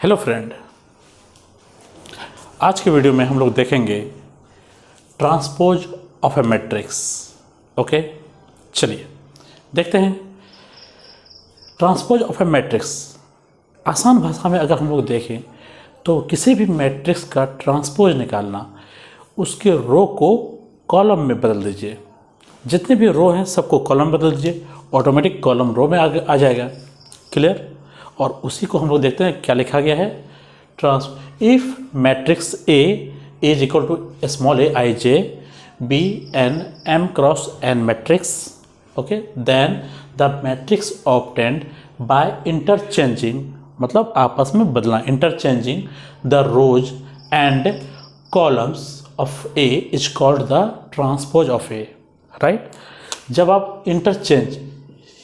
Hello friend, आज के video में हम लोग देखेंगे transpose of A matrix. Okay, चलिए देखते हैं ट्रांसपोज ऑफ ए मैट्रिक्स। आसान भाषा में अगर हम लोग देखें तो किसी भी मैट्रिक्स का ट्रांसपोज निकालना, उसके रो को कॉलम में बदल दीजिए। जितने भी रो हैं सबको कॉलम बदल दीजिए, ऑटोमेटिक कॉलम रो में आ जाएगा। क्लियर? और उसी को हम लोग देखते हैं क्या लिखा गया है। If matrix A is equal to small a I j be an m cross n matrix, okay, then the matrix obtained by interchanging, मतलब आपस में बदलना, interchanging the rows and columns of A is called the transpose of A. Right? जब आप interchange,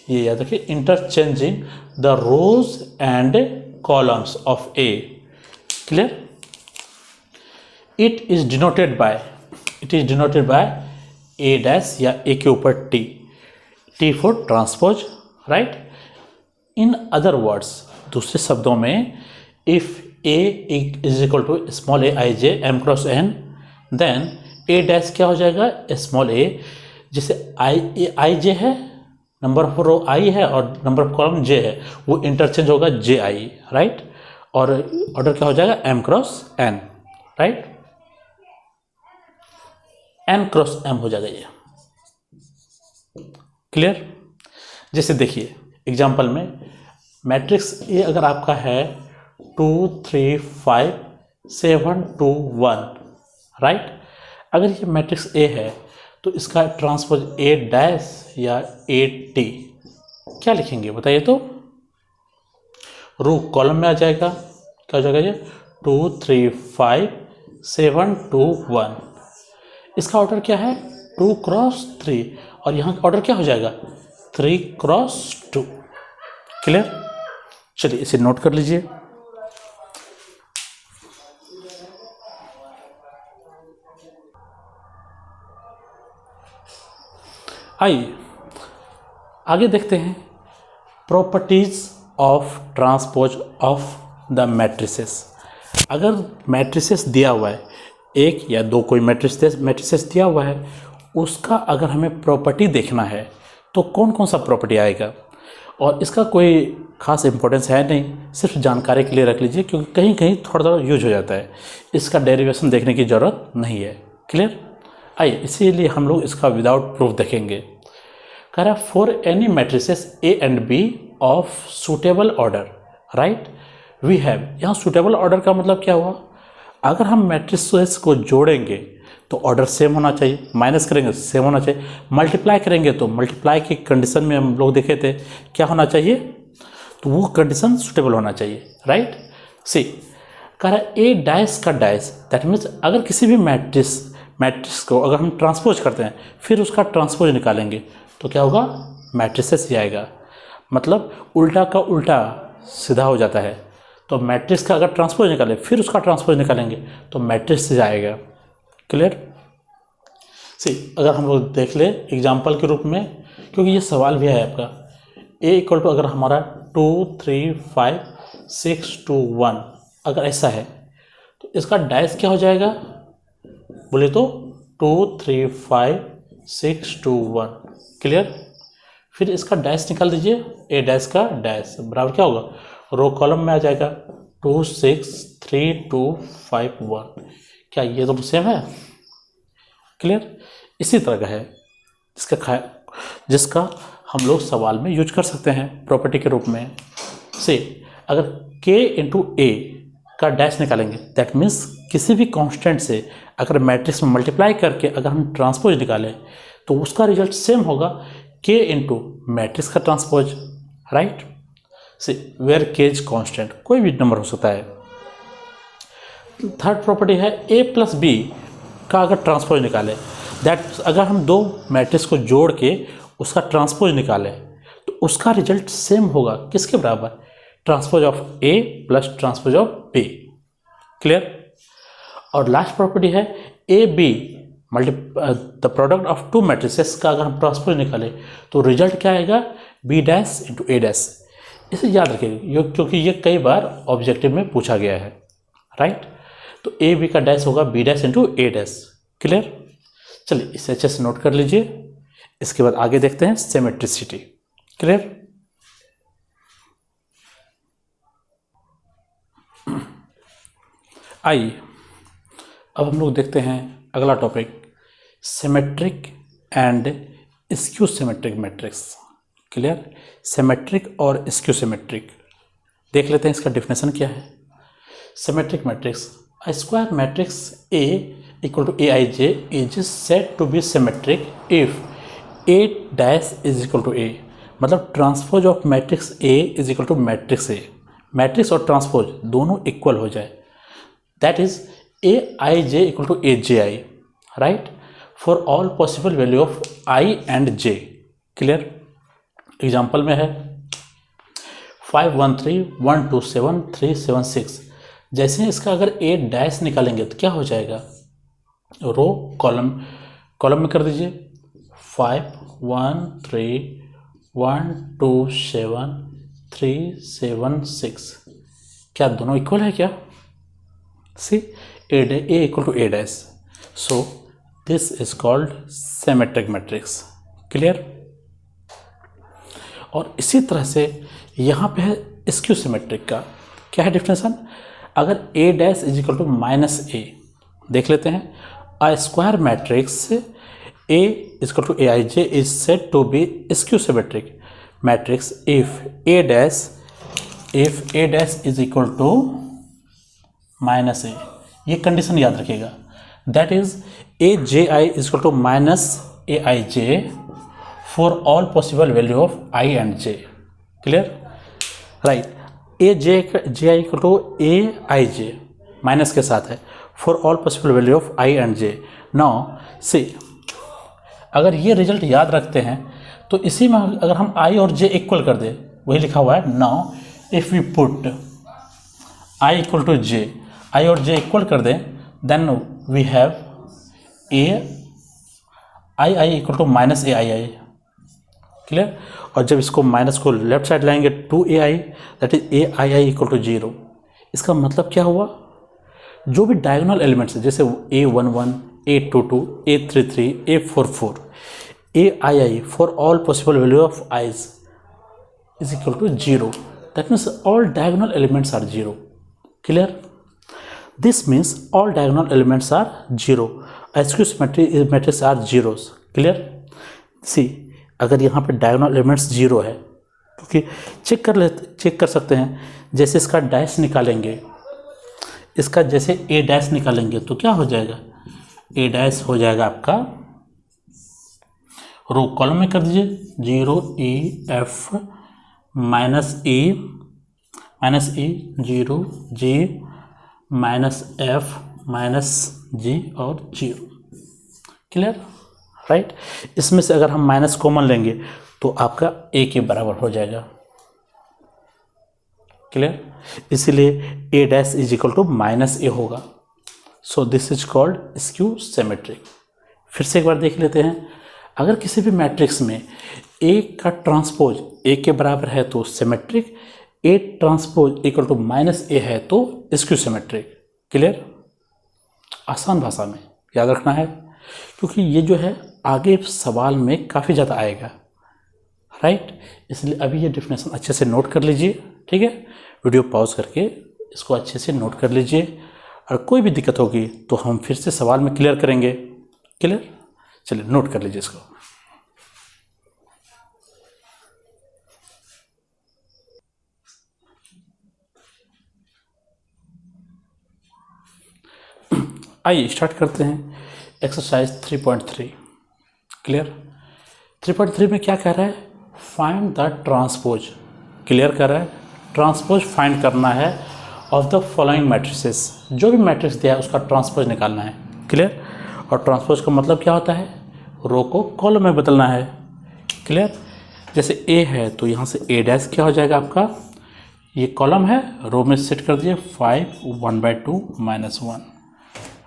ये याद रखिए, interchanging the rows and columns of A. Clear? It is denoted by A dash या ए के ऊपर T for transpose. Right? In other words, दूसरे शब्दों में, if A is equal to small a I j m cross n, then A dash क्या हो जाएगा, small ए, जिसे आई जे है, नंबर ऑफ रो आई है और नंबर ऑफ कॉलम जे है, वो इंटरचेंज होगा जे आई। राइट? और ऑर्डर क्या हो जाएगा, m cross n. Right? N cross m हो जाएगा ये। क्लियर? जैसे देखिए एग्जांपल में, मैट्रिक्स ए अगर आपका है 2 3 5 7 2 1, राइट? अगर ये मैट्रिक्स ए है तो इसका ट्रांसपोज ए डैश या ए टी क्या लिखेंगे बताइए तो? रो कॉलम में आ जाएगा, क्या हो जाएगा ये, 2 3 5 7 2 1। इसका ऑर्डर क्या है, 2 क्रॉस 3, और यहाँ का ऑर्डर क्या हो जाएगा, 3 क्रॉस 2। क्लियर? चलिए इसे नोट कर लीजिए। आइए आगे देखते हैं properties of transpose of the matrices. अगर मैट्रिसेस दिया हुआ है, एक या दो कोई मैट्रिसेस दिया हुआ है, उसका अगर हमें प्रॉपर्टी देखना है तो कौन कौन सा प्रॉपर्टी आएगा, और इसका कोई खास इंपॉर्टेंस है नहीं, सिर्फ जानकारी के लिए रख लीजिए, क्योंकि कहीं कहीं थोड़ा यूज हो जाता है, इसका डेरिवेशन देखने की ज़रूरत नहीं है। क्लियर? आइए इसीलिए हम लोग इसका विदाउट प्रूफ देखेंगे। कह रहा है for any matrices A and B of suitable order, right, we have. यहाँ सूटेबल ऑर्डर का मतलब क्या हुआ, अगर हम मैट्रिसेस को जोड़ेंगे तो ऑर्डर सेम होना चाहिए, माइनस करेंगे सेम होना चाहिए, मल्टीप्लाई करेंगे तो मल्टीप्लाई की कंडीशन में हम लोग देखे थे क्या होना चाहिए, तो वो कंडीशन सूटेबल होना चाहिए। राइट? सी कह रहा है ए डैश का डैश, दैट मीन्स अगर किसी भी मैट्रिक्स को अगर हम ट्रांसपोज करते हैं फिर उसका ट्रांसपोज निकालेंगे तो क्या होगा, मैट्रिसेस ही आएगा। मतलब उल्टा का उल्टा सीधा हो जाता है, तो मैट्रिक्स का अगर ट्रांसपोज निकालें फिर उसका ट्रांसपोज निकालेंगे तो मैट्रिक्स से आएगा। क्लियर? सी अगर हम लोग देख ले एग्जाम्पल के रूप में, क्योंकि ये सवाल भी है आपका, ए इक्वल टू अगर हमारा 2 3 5 6 2 1 अगर ऐसा है तो इसका डैश क्या हो जाएगा बोले तो 2 3 5 6 2 1। क्लियर? फिर इसका डैश निकाल दीजिए, ए डैश का डैश बराबर क्या होगा, रो कॉलम में आ जाएगा 2 6 3 2 5 1। क्या ये तो सेम है? क्लियर? इसी तरह का है जिसका हम लोग सवाल में यूज कर सकते हैं प्रॉपर्टी के रूप में। से अगर k इंटू ए का डैश निकालेंगे, दैट मीन्स किसी भी कांस्टेंट से अगर मैट्रिक्स में मल्टीप्लाई करके अगर हम ट्रांसपोज निकालें तो उसका रिजल्ट सेम होगा k इंटू मैट्रिक्स का ट्रांसपोज। राइट? से वेयर k इज कांस्टेंट, कोई भी नंबर हो सकता है। थर्ड प्रॉपर्टी है a प्लस बी का अगर ट्रांसपोज निकालें, दैट अगर हम दो मैट्रिक्स को जोड़ के उसका ट्रांसपोज निकालें तो उसका रिजल्ट सेम होगा, किसके बराबर, transpose of a plus transpose of b। Clear? और लास्ट प्रॉपर्टी है A be the product of to matrices का अगर हम ट्रांसपोज निकालें तो रिजल्ट क्या आएगा, बी डैश इंटू ए डैश। इसे याद रखिएगा क्योंकि ये कई बार ऑब्जेक्टिव में पूछा गया है, राइट। तो ए बी का डैश होगा बी डैश इंटू ए डैश। क्लियर। चलिए इसे अच्छे से नोट कर लीजिए। इसके बाद आगे देखते हैं सिमेट्रिसिटी। क्लियर। आइए अब हम लोग देखते हैं अगला topic, symmetric and skew symmetric matrix. Clear. Symmetric और स्क्यू सिमेट्रिक देख लेते हैं, इसका डेफिनेशन क्या है। Symmetric matrix, a square matrix A equal to Aij is said to be symmetric if A dash is equal to A, मतलब transpose of matrix A is equal to matrix A, matrix और transpose दोनों equal हो जाए, that is Aij equal to Aj, right, for all possible value of I and J। Clear. Example में है 513127376। जैसे इसका अगर ए डैश निकालेंगे तो क्या हो जाएगा, रो कॉलम में कर दीजिए 513127376। क्या दोनों इक्वल है क्या? See A equal to A dash, so this is called symmetric matrix. Clear. और इसी तरह से यहाँ पे है स्क्यू सिमेट्रिक का। क्या है डिफिनेशन, अगर A dash is equal to minus A, देख लेते हैं, a square matrix A is equal to A I J is said to be skew symmetric matrix if A dash is equal to minus A. ये condition याद रखिएगा, that is A J I is equal to minus A I J for all possible value of I and J. Clear, right. A J I equal to A I J minus के साथ है for all possible value of I and J. Now see, अगर ये result याद रखते हैं तो इसी में अगर हम आई और जे इक्वल कर दें, वही लिखा हुआ है। Now if we put I equal to J, I और जे इक्वल कर दें, then we have A I equal to minus A I. Clear. और जब इसको माइनस को लेफ्ट साइड लाएंगे 2ai, that is ai equal to 0। इसका मतलब क्या हुआ, जो भी डायगोनल एलिमेंट्स है जैसे a11, a22, a33, a44, ai for all possible value of i's is equal to 0, that means all diagonal elements are 0। Clear. This means all diagonal elements are 0, skew symmetric matrix are zeros. Clear. See, अगर यहाँ पे diagonal elements 0 है, क्योंकि check कर सकते हैं, जैसे इसका डैश निकालेंगे, इसका जैसे ए डैश निकालेंगे तो क्या हो जाएगा, ए डैश हो जाएगा आपका, रो कॉलम में कर दीजिए 0 e f minus e 0 g minus f minus g और 0। Clear, right. इसमें से अगर हम माइनस कॉमन लेंगे तो आपका ए के बराबर हो जाएगा। क्लियर। इसीलिए A dash is equal to minus A होगा। So this is called skew symmetric. फिर से एक बार देख लेते हैं, अगर किसी भी मैट्रिक्स में ए का ट्रांसपोज ए के बराबर है तो symmetric, A transpose equal to minus A है तो स्क्यू सिमेट्रिक। क्लियर। आसान भाषा में याद रखना है, क्योंकि ये जो है आगे सवाल में काफ़ी ज़्यादा आएगा, राइट। इसलिए अभी ये डिफिनेशन अच्छे से नोट कर लीजिए, ठीक है। वीडियो पॉज करके इसको अच्छे से नोट कर लीजिए, और कोई भी दिक्कत होगी तो हम फिर से सवाल में क्लियर करेंगे। क्लियर। चलिए नोट कर लीजिए इसको। आइए स्टार्ट करते हैं एक्सरसाइज 3.3। क्लियर। 3.3 में क्या कह रहा है, फाइंड द ट्रांसपोज। क्लियर कर रहा है, ट्रांसपोज फाइंड करना है ऑफ द फॉलोइंग मैट्रिसेस। जो भी मैट्रिक्स दिया है उसका ट्रांसपोज निकालना है। क्लियर। और ट्रांसपोज का मतलब क्या होता है, रो को कॉलम में बदलना है। क्लियर। जैसे ए है तो यहाँ से ए डैश क्या हो जाएगा आपका, ये कॉलम है, रो में सेट कर दिए 5 1/2 -1,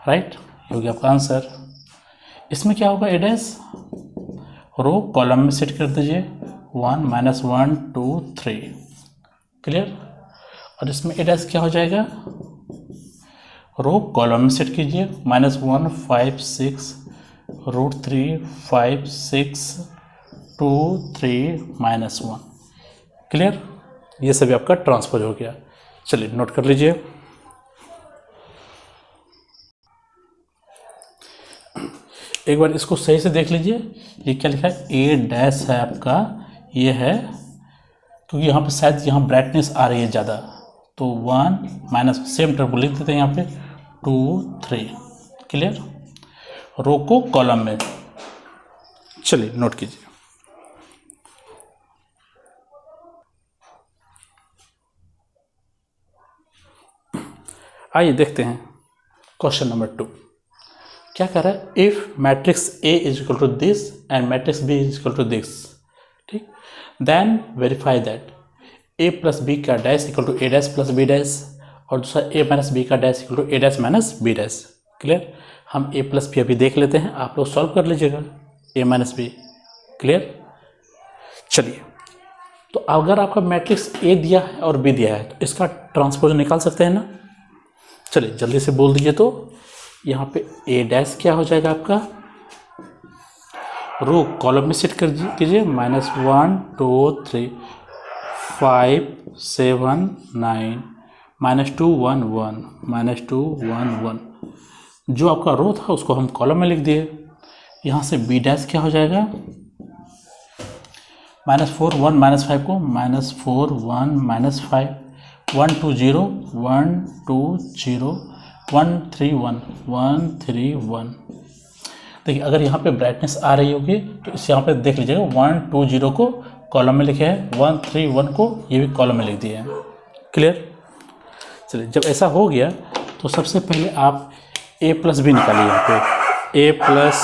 राइट। ये हो गया आपका आंसर। इसमें क्या होगा, ए डैश रो कॉलम में सेट कर दीजिए 1 -1 2 3, क्लियर। और इसमें ए डैश क्या हो जाएगा, रो कॉलम में सेट कीजिए, -1 5 6 √3 5 6 2 3 -1। क्लियर, ये सभी आपका ट्रांसपोज हो गया। चलिए नोट कर लीजिए। एक बार इसको सही से देख लीजिए, ये क्या लिखा है, ए डैश है आपका, ये है क्योंकि यहाँ पे शायद यहाँ ब्राइटनेस आ रही है ज़्यादा, तो 1 माइनस सेम टर्म को लिख देते हैं यहाँ पे 2 3। क्लियर, रो को कॉलम में। चलिए नोट कीजिए। आइए देखते हैं क्वेश्चन नंबर 2 क्या कह रहा है, if matrix A is equal to this and matrix B is equal to this, ठीक, then verify that A plus B का dash equal to A dash plus B dash, और दूसरा ए माइनस बी का dash equal to A dash minus B dash. Clear, हम A plus B अभी देख लेते हैं, आप लोग सॉल्व कर लीजिएगा ए माइनस बी। क्लियर, चलिए, तो अगर आपका मैट्रिक्स ए दिया है और बी दिया है तो इसका ट्रांसपोज निकाल सकते हैं ना। चलिए जल्दी से बोल दीजिए। तो यहाँ पे ए डैश क्या हो जाएगा आपका, रो कॉलम में सेट कर कीजिए, -1 2 3 5 7 9 -2 1 1 -2 1 1। जो आपका रो था उसको हम कॉलम में लिख दिए। यहाँ से बी डैश क्या हो जाएगा, -4 1 -5 को -4 1 -5 1 2 0 1 2 0 1 3 1 1 3 1। देखिए अगर यहाँ पे ब्राइटनेस आ रही होगी तो इस यहाँ पे देख लीजिएगा 1 2 0 को कॉलम में लिखे हैं, 1 3 1 को ये भी कॉलम में लिख दिए हैं। क्लियर, चलिए जब ऐसा हो गया तो सबसे पहले आप a प्लस बी निकालिए। यहाँ पे a plus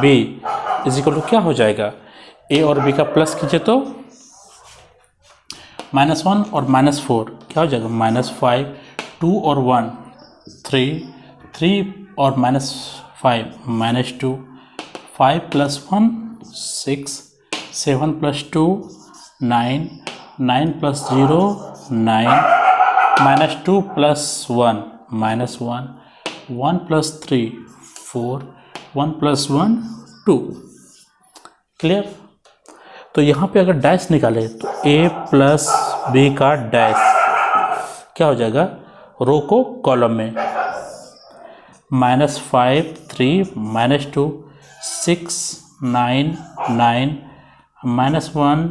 b is equal to क्या हो जाएगा, a और b का प्लस कीजिए तो -1 और -4 क्या हो जाएगा, -5 2 और 1 3 3 और -5 -2 5 + 1 6 7 + 2 9 9 + 0 9 -2 + 1 -1 1 + 3 4 1 + 1 2। क्लियर, तो यहाँ पे अगर डैश निकाले तो a प्लस बी का डैश क्या हो जाएगा, रो को कॉलम में -5 3 -2 6 9 9 -1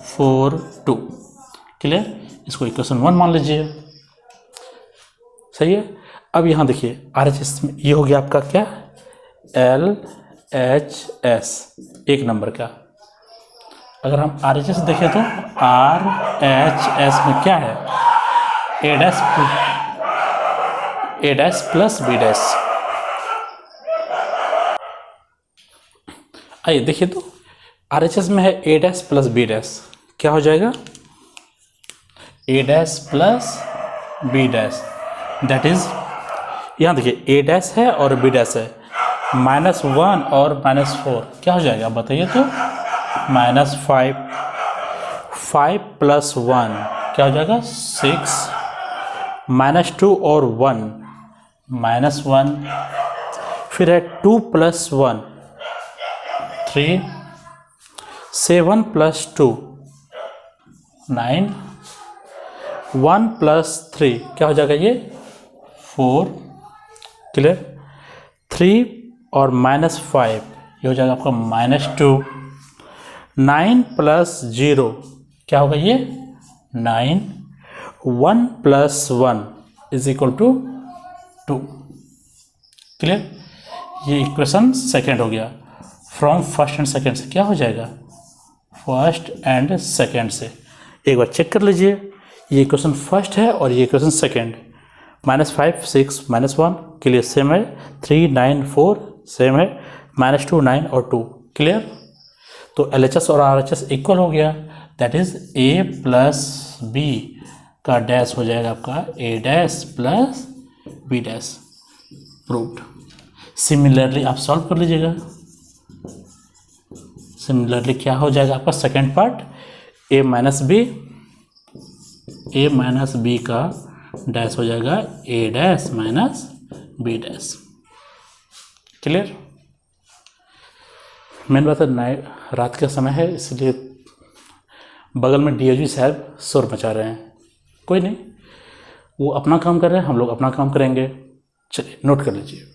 4 2। क्लियर, इसको इक्वेशन 1 मान लीजिए। सही है। अब यहाँ देखिए RHS में ये हो गया आपका क्या, LHS 1 नंबर का। अगर हम RHS देखें तो RHS में क्या है, A dash plus B dash. आइए देखिए तो RHS में है A dash plus B dash, क्या हो जाएगा, A dash plus B dash, that is यहाँ देखिए A डैश है और B डैश है, -1 और -4 क्या हो जाएगा बताइए तो, -5 5 + 1 क्या हो जाएगा 6 -2 और 1 -1, फिर है 2 + 1 3 7 + 2 9 1 + 3 क्या हो जाएगा ये 4। क्लियर, 3 और -5 ये हो जाएगा आपका -2, 9 + 0 क्या होगा ये 9, 1 + 1 = 2। क्लियर, ये इक्वेशन सेकेंड हो गया। फ्रॉम फर्स्ट एंड सेकेंड से क्या हो जाएगा, फर्स्ट एंड सेकेंड से। एक बार चेक कर लीजिए, ये इक्वेशन फर्स्ट है और ये इक्वेशन सेकेंड। -5 6 -1 के लिए सेम है, 3 9 4 सेम है, -2 9 और 2। क्लियर, तो LHS और RHS इक्वल हो गया, that is A plus B का डैश हो जाएगा आपका A dash plus B dash. Proved. Similarly आप सॉल्व कर लीजिएगा। सिमिलरली क्या हो जाएगा आपका second part, A minus B A minus B का डैश हो जाएगा A dash minus B dash. Clear? Main बात है रात का समय है, इसलिए बगल में डीओजी साहब शोर मचा रहे हैं। कोई नहीं, वो अपना काम कर रहे हैं, हम लोग अपना काम करेंगे। चलिए नोट कर लीजिए।